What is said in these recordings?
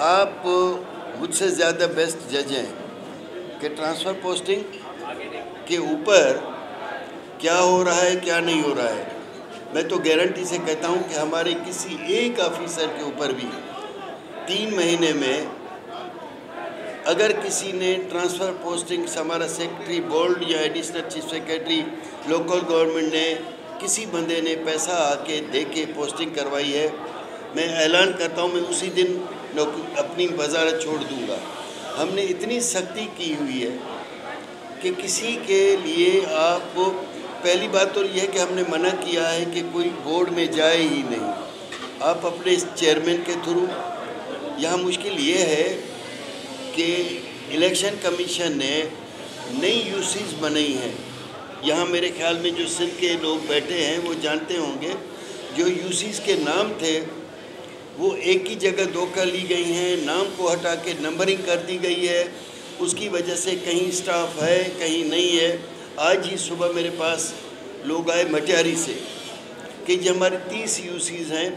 آپ مجھ سے زیادہ بیسٹ جج ہیں کہ ٹرانسفر پوسٹنگ کے اوپر کیا ہو رہا ہے کیا نہیں ہو رہا ہے. میں تو گارنٹی سے کہتا ہوں کہ ہمارے کسی ایک آفیسر کے اوپر بھی 3 مہینے میں اگر کسی نے ٹرانسفر پوسٹنگ ہمارا سیکرٹری بورڈ یا additional chief secretary local government نے کسی بندے نے پیسہ آ کے دے کے پوسٹنگ کروائی ہے، میں اعلان کرتا ہوں میں اسی دن اپنی وزارت چھوڑ دوں گا. ہم نے اتنی سختی کی ہوئی ہے کہ کسی کے لیے آپ پہلی بات تو یہ ہے کہ ہم نے منع کیا ہے کہ کوئی بورڈ میں جائے ہی نہیں. آپ اپنے چیئرمین کے تھرو، یہاں مشکل یہ ہے کہ الیکشن کمیشن نے نئی یوسیز بنائی ہیں. یہاں میرے خیال میں جو سندھ کے لوگ بیٹھے ہیں وہ جانتے ہوں گے جو یوسیز کے نام تھے وہ ایک ہی جگہ 2 کر لی گئی ہیں، نام کو ہٹا کے نمبرنگ کر دی گئی ہے. اس کی وجہ سے کہیں سٹاف ہے کہیں نہیں ہے. آج ہی صبح میرے پاس لوگ آئے مٹیاری سے کہ جو ہماری 30 یوسیز ہیں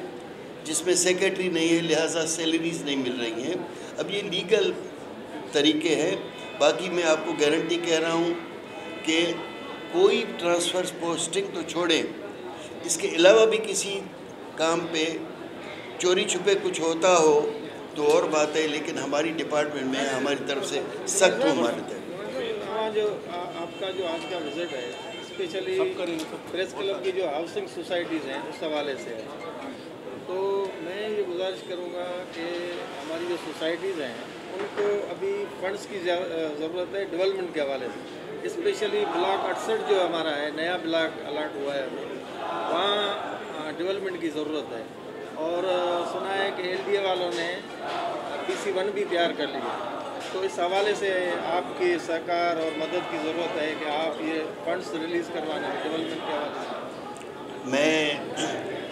جس میں سیکرٹری نہیں ہے لہٰذا سیلریز نہیں مل رہی ہیں. اب یہ لیگل طریقے ہیں. باقی میں آپ کو گارنٹی کہہ رہا ہوں کہ کوئی ٹرانسفر پوسٹنگ تو چھوڑیں، اس کے علاوہ بھی کسی کام پہ چوری چھپے کچھ ہوتا ہو تو اور بات ہے، لیکن ہماری ڈپارٹمنٹ میں ہماری طرف سے سخت ممانعت ہے. جو آپ کا جو آج کا وزٹ ہے اسپیشلی پریس کلب کی جو ہاؤسنگ سوسائٹیز ہیں اس حوالے سے ہے، تو میں یہ گزارش کروں گا کہ ہماری جو سوسائٹیز ہیں ان کو ابھی فنڈز کی ضرورت ہے ڈیولپمنٹ کے حوالے سے. اسپیشلی بلاک 68 جو ہمارا ہے نیا بلاک الاٹ ہوا ہے وہاں ڈیولپمنٹ کی ضرورت ہے. اور سنا ہے کہ LDA والوں نے PC1 بھی تیار کر لی ہے. تو اس حوالے سے آپ کی سرکار اور مدد کی ضرورت ہے کہ آپ یہ فنڈز ریلیز کروانا ہے ڈیولپمنٹ کے حوالے سے. میں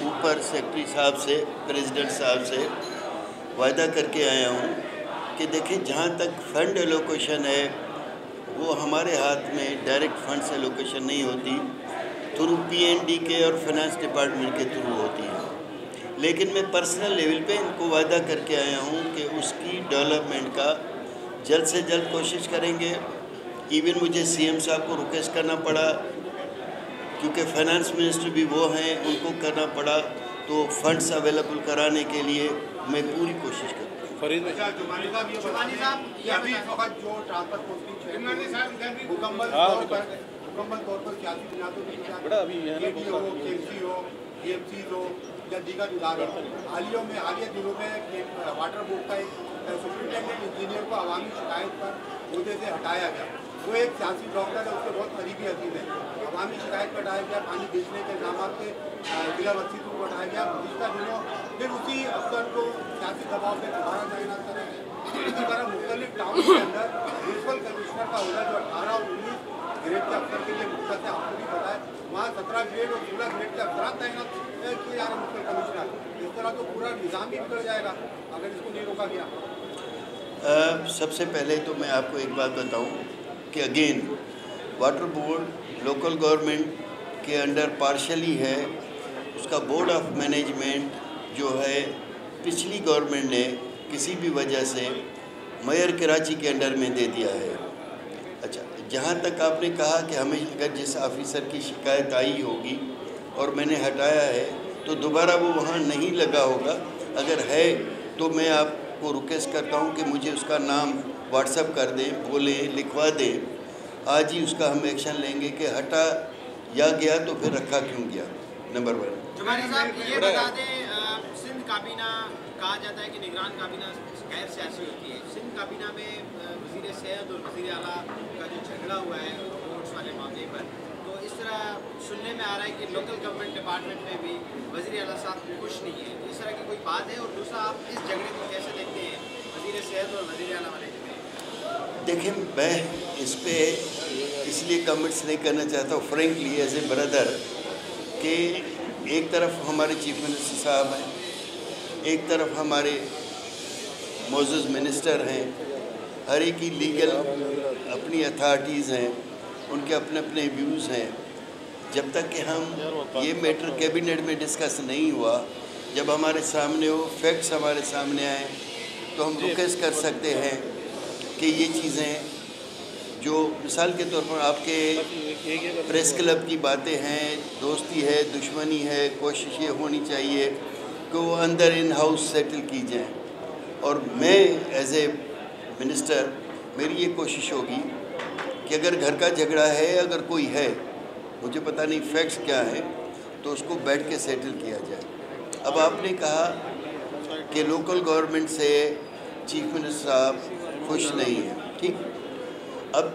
اوپر سیکرٹری صاحب سے پریزیڈنٹ صاحب سے وعدہ کر کے آیا ہوں کہ دیکھیں جہاں تک فنڈ ایلوکیشن ہے وہ ہمارے ہاتھ میں ڈائریکٹ فنڈز ایلوکیشن نہیں ہوتی، تھرو PND کے اور فائنانس ڈپارٹمنٹ کے تھرو ہوتی ہے. لیکن میں پرسنل لیول پہ ان کو وعدہ کر کے آیا ہوں کہ اس کی ڈیولپمنٹ کا جلد سے جلد کوشش کریں گے. ایون مجھے CM صاحب کو ریکویسٹ کرنا پڑا کیونکہ فائنانس منسٹر بھی وہ ہیں، ان کو کرنا پڑا، تو فنڈز اویلیبل کرانے کے لیے میں پوری کوشش کروں گا. فرید یا دیگر اداروں حالیہ دنوں میں واٹر بورڈ کا ایک سپرنٹینڈنٹ انجینئر کو عوامی شکایت پر عہدے سے ہٹایا گیا. وہ ایک سیاسی ڈاکٹر ہے، اس کے بہت قریبی عزیز ہے. عوامی شکایت پر ہٹایا گیا، پانی بیچنے کے الزامات پہ ضلع وسیع کو ہٹایا گیا. گزشتہ دنوں پھر اسی افسر کو سیاسی دباؤ سے دوبارہ تعینات کریں گے. اسی طرح مختلف ٹاؤن کے اندر میونسپل کمشنر کا عہدہ جو 18 اور 19 گریڈ کے افسر کے لیے مختص ہے، آپ کو بھی پتا ہے وہاں 17 گریڈ اور 16 گریڈ کے افسران تعینات کیے جا رہے ہیں مختلف کمشنر. اس طرح تو پورا نظام ہی بگڑ جائے گا اگر اس کو نہیں روکا گیا. سب سے پہلے تو میں آپ کو ایک بات بتاؤں کہ again water board local government کے انڈر پارشلی ہے. اس کا بورڈ آف مینجمنٹ جو ہے پچھلی گورنمنٹ نے کسی بھی وجہ سے میئر کراچی کے انڈر میں دے دیا ہے. اچھا، جہاں تک آپ نے کہا کہ ہمیں اگر جس آفیسر کی شکایت آئی ہوگی اور میں نے ہٹایا ہے تو دوبارہ وہ وہاں نہیں لگا ہوگا. اگر ہے تو میں آپ کو ریکویسٹ کرتا ہوں کہ مجھے اس کا نام واٹس ایپ کر دیں، بولیں، لکھوا دیں. آج ہی اس کا ہم ایکشن لیں گے کہ ہٹا یا گیا تو پھر رکھا کیوں گیا. نمبر 1. جمالی صاحب یہ بتا دیں، سندھ کابینہ کہا جاتا ہے کہ نگران کابینہ غیر سیاسی ہوتی ہے. سندھ کابینہ میں وزیر صحت اور وزیر اعلیٰ کا جو جھگڑا ہوا ہے ووٹس والے معاملے پر، تو اس طرح سننے میں آ رہا ہے کہ لوکل گورنمنٹ ڈپارٹمنٹ میں بھی وزیر اعلیٰ صاحب خوش نہیں ہے. اس طرح کی کوئی بات ہے؟ اور دوسرا آپ اس جھگڑے کو کیسے دیکھتے ہیں وزیر صحت اور وزیر اعلیٰ والے جھگڑے؟ دیکھیں میں اس پہ اس لیے کمنٹس نہیں کرنا چاہتا ہوں فرینکلی ایز اے بردر کہ ایک طرف ہمارے چیف منسٹر صاحب ہیں، ایک طرف ہمارے معزز منسٹر ہیں، ہر ایک کی لیگل اپنی اتھارٹیز ہیں، ان کے اپنے اپنے ویوز ہیں. جب تک کہ ہم یہ میٹر کیبنٹ میں ڈسکس نہیں ہوا، جب ہمارے سامنے ہو، فیکٹس ہمارے سامنے آئیں، تو ہم ریکویسٹ کر سکتے ہیں کہ یہ چیزیں جو مثال کے طور پر آپ کے پریس کلب کی باتیں ہیں، دوستی ہے، دشمنی ہے، کوشش یہ ہونی چاہیے کہ وہ اندر ان ہاؤس سیٹل کی جائیں. اور میں ایز اے منسٹر میری یہ کوشش ہوگی کہ اگر گھر کا جھگڑا ہے، اگر کوئی ہے، مجھے پتہ نہیں فیکٹس کیا ہیں، تو اس کو بیٹھ کے سیٹل کیا جائے. اب آپ نے کہا کہ لوکل گورنمنٹ سے چیف منسٹر صاحب خوش نہیں ہیں. ٹھیک، اب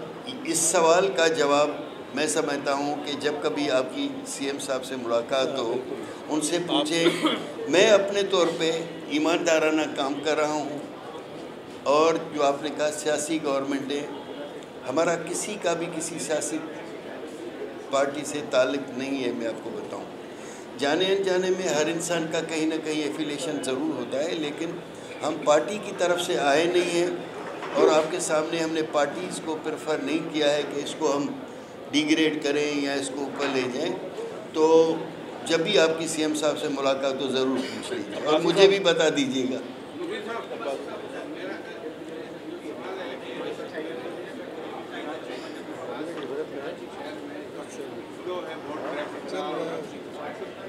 اس سوال کا جواب میں سمجھتا ہوں کہ جب کبھی آپ کی سی ایم صاحب سے ملاقات ہو، ان سے پوچھیں. میں اپنے طور پہ ایماندارانہ کام کر رہا ہوں، اور جو آپ نے کہا سیاسی گورنمنٹ ہے، ہمارا کسی کا بھی کسی سیاسی پارٹی سے تعلق نہیں ہے. میں آپ کو بتاؤں، جانے انجانے میں ہر انسان کا کہیں نہ کہیں ایفیلیشن ضرور ہوتا ہے، لیکن ہم پارٹی کی طرف سے آئے نہیں ہیں، اور آپ کے سامنے ہم نے پارٹیز کو پریفر نہیں کیا ہے کہ اس کو ہم ڈیگریڈ کریں یا اس کو اوپر لے جائیں. تو جب بھی آپ کی سی ایم صاحب سے ملاقات تو ضرور پوچھ لیجیے اور مجھے بھی بتا دیجیے گا.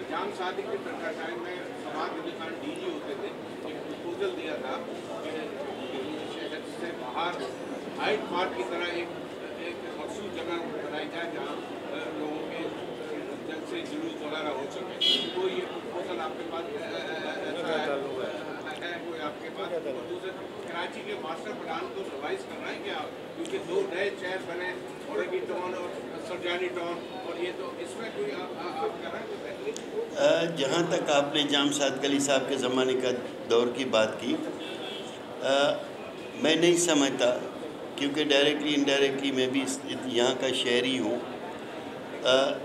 جام شادی کے ٹائم میں سماج ہندوستان ڈی جی ہوتے تھے، ایک پروپوزل دیا تھا کہ شہر سے باہر ہائیڈ پارک کی طرح ایک مخصوص جگہ بنائی جائے جہاں لوگوں کے جلد سے جلوس وغیرہ ہو سکے. تو یہ پروپوزل آپ کے پاس ہے کوئی آپ کے پاس؟ دوسرے کراچی کے ماسٹر پلان کو ریوائز کرنا ہے کیا؟ کیونکہ 2 نئے شہر بنے، اورنگی ٹاؤن اور سرجانی ٹاؤن، اور یہ تو اس میں کوئی آپ کر رہے ہیں؟ جہاں تک آپ نے جام سعد علی صاحب کے زمانے کا دور کی بات کی، میں نہیں سمجھتا، کیونکہ ڈائریکٹلی انڈائریکٹلی میں بھی یہاں کا شہری ہوں.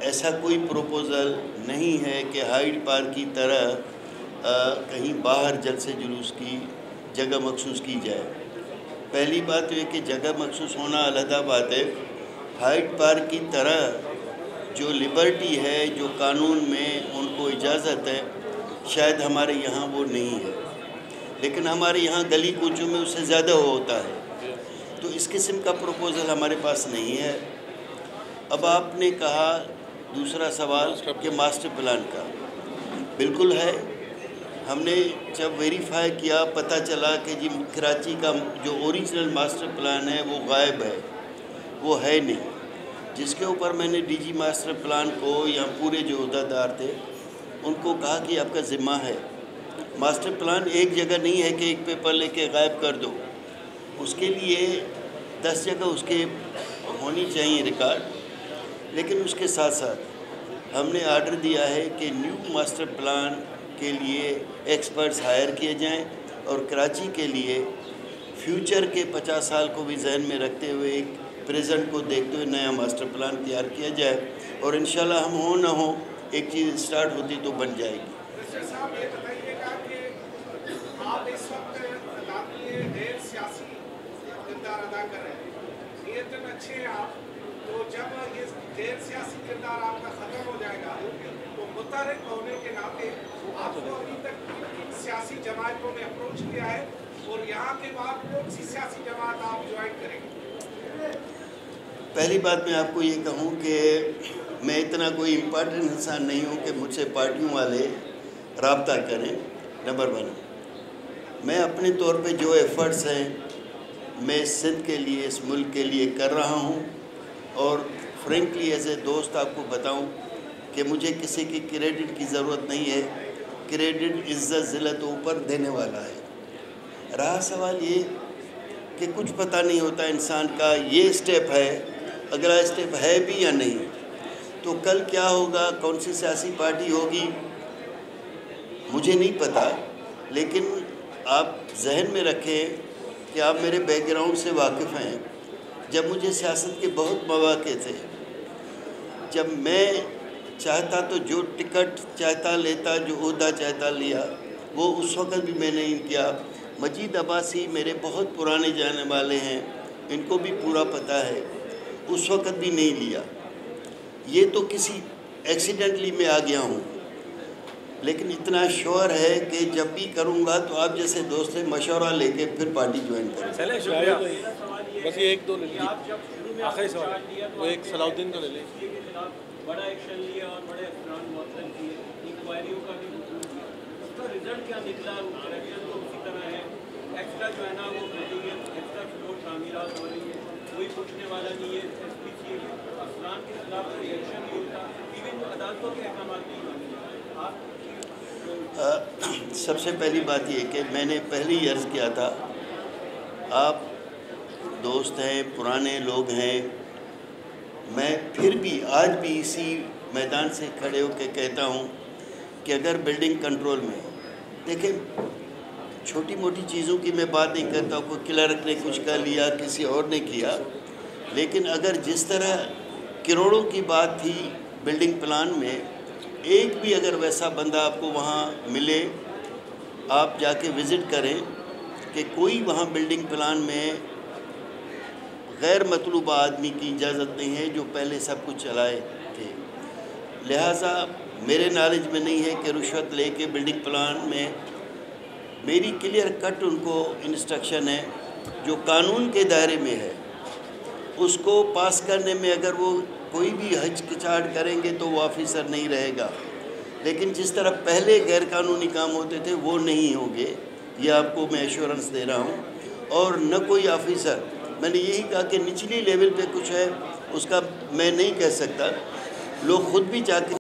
ایسا کوئی پروپوزل نہیں ہے کہ ہائیڈ پارک کی طرح کہیں باہر جلسے جلوس کی جگہ مخصوص کی جائے. پہلی بات یہ کہ جگہ مخصوص ہونا علیحدہ بات ہے. ہائیڈ پارک کی طرح جو لبرٹی ہے، جو قانون میں ان کو اجازت ہے، شاید ہمارے یہاں وہ نہیں ہے، لیکن ہمارے یہاں گلی کوچوں میں اس سے زیادہ ہوتا ہے. تو اس قسم کا پروپوزل ہمارے پاس نہیں ہے. اب آپ نے کہا دوسرا سوال کہ ماسٹر پلان کا، بالکل ہے. ہم نے جب ویریفائی کیا، پتہ چلا کہ جی کراچی کا جو اوریجنل ماسٹر پلان ہے وہ غائب ہے، وہ ہے نہیں. جس کے اوپر میں نے ڈی جی ماسٹر پلان کو یا پورے جو عہدیدار تھے ان کو کہا کہ آپ کا ذمہ ہے. ماسٹر پلان ایک جگہ نہیں ہے کہ ایک پیپر لے کے غائب کر دو، اس کے لیے 10 جگہ اس کے ہونی چاہیے ریکارڈ. لیکن اس کے ساتھ ساتھ ہم نے آرڈر دیا ہے کہ نیو ماسٹر پلان کے لیے ایکسپرٹس ہائر کیے جائیں، اور کراچی کے لیے فیوچر کے 50 سال کو بھی ذہن میں رکھتے ہوئے ایک پریزنٹ کو دیکھتے ہوئے نیا ماسٹر پلان تیار کیا جائے. اور انشاءاللہ ہم ہوں نہ ہوں ایک چیز اسٹارٹ ہوتی تو بن جائے گی. منسٹر صاحب یہ بتائیے گا کہ آپ اس وقت غیر سیاسی کردار ادا کر رہے ہیں، نیتاً اچھے ہیں آپ، تو جب یہ غیر سیاسی کردار آپ کا ختم ہو جائے گا تو متحرک ہونے کے ناطے آپ کو ابھی تک کن سیاسی جماعتوں نے اپروچ کیا ہے، اور یہاں کے بعد کون سی سیاسی جماعت آپ جوائن کریں گے؟ پہلی بات میں آپ کو یہ کہوں کہ میں اتنا کوئی امپارٹنٹ انسان نہیں ہوں کہ مجھ سے پارٹیوں والے رابطہ کریں. نمبر 1، میں اپنے طور پہ جو ایفرٹس ہیں میں سندھ کے لیے، اس ملک کے لیے کر رہا ہوں. اور فرینکلی ایز اے دوست آپ کو بتاؤں کہ مجھے کسی کی کریڈٹ کی ضرورت نہیں ہے. کریڈٹ عزت ذلت اوپر دینے والا ہے. رہا سوال یہ کہ کچھ پتہ نہیں ہوتا انسان کا، یہ اسٹیپ ہے، اگلا اسٹیپ ہے بھی یا نہیں، تو کل کیا ہوگا، کون سی سیاسی پارٹی ہوگی، مجھے نہیں پتہ. لیکن آپ ذہن میں رکھیں کہ آپ میرے بیک گراؤنڈ سے واقف ہیں. جب مجھے سیاست کے بہت مواقع تھے، جب میں چاہتا تو جو ٹکٹ چاہتا لیتا، جو عہدہ چاہتا لیا، وہ اس وقت بھی میں نے نہیں کیا. مجید عباسی میرے بہت پرانے جانے والے ہیں، ان کو بھی پورا پتہ ہے، اس وقت بھی نہیں لیا. یہ تو کسی ایکسیڈنٹلی میں آ گیا ہوں. لیکن اتنا شور ہے کہ جب بھی کروں گا تو آپ جیسے دوست سے مشورہ لے کے پھر پارٹی جوائن کریں. چلیں شکریہ. بس یہ ایک دو لے لیں, آخری سوال وہ ایک صلاح الدین کا لے لیں. بڑا ایکشن لیا اور بڑے افراد معطل کیے, انکوائریوں کا بھی حکم دیا, اس کا رزلٹ کیا نکلا؟ کریکشن تو اسی طرح ہے, ایکسٹرا جو ہے نا وہ ایکسٹرا فلور تعمیرات ہو رہی ہے, کوئی پوچھنے والا نہیں ہے. ایس پی سی افراد کے خلاف ریئیکشن نہیں ہوتا, ایون عدالتوں کے احکامات نہیں مانے. سب سے پہلی بات یہ کہ میں نے پہلے ہی عرض کیا تھا, آپ دوست ہیں, پرانے لوگ ہیں, میں پھر بھی آج بھی اسی میدان سے کھڑے ہو کے کہتا ہوں کہ اگر بلڈنگ کنٹرول میں دیکھیں, چھوٹی موٹی چیزوں کی میں بات نہیں کرتا ہوں, کوئی کلرک نے کچھ کر لیا, کسی اور نے کیا, لیکن اگر جس طرح کروڑوں کی بات تھی بلڈنگ پلان میں, ایک بھی اگر ویسا بندہ آپ کو وہاں ملے, آپ جا کے وزٹ کریں کہ کوئی وہاں بلڈنگ پلان میں غیر مطلوبہ آدمی کی اجازت نہیں ہے جو پہلے سب کچھ چلائے تھے. لہٰذا میرے نالج میں نہیں ہے کہ رشوت لے کے بلڈنگ پلان میں, میری کلیئر کٹ ان کو انسٹرکشن ہے جو قانون کے دائرے میں ہے اس کو پاس کرنے میں اگر وہ کوئی بھی ہچکچاہٹ کریں گے تو وہ آفیسر نہیں رہے گا. لیکن جس طرح پہلے غیر قانونی کام ہوتے تھے وہ نہیں ہوں گے, یہ آپ کو میں ایشورنس دے رہا ہوں. اور نہ کوئی آفیسر, میں نے یہی کہا کہ نچلی لیول پہ کچھ ہے اس کا میں نہیں کہہ سکتا, لوگ خود بھی چاہتے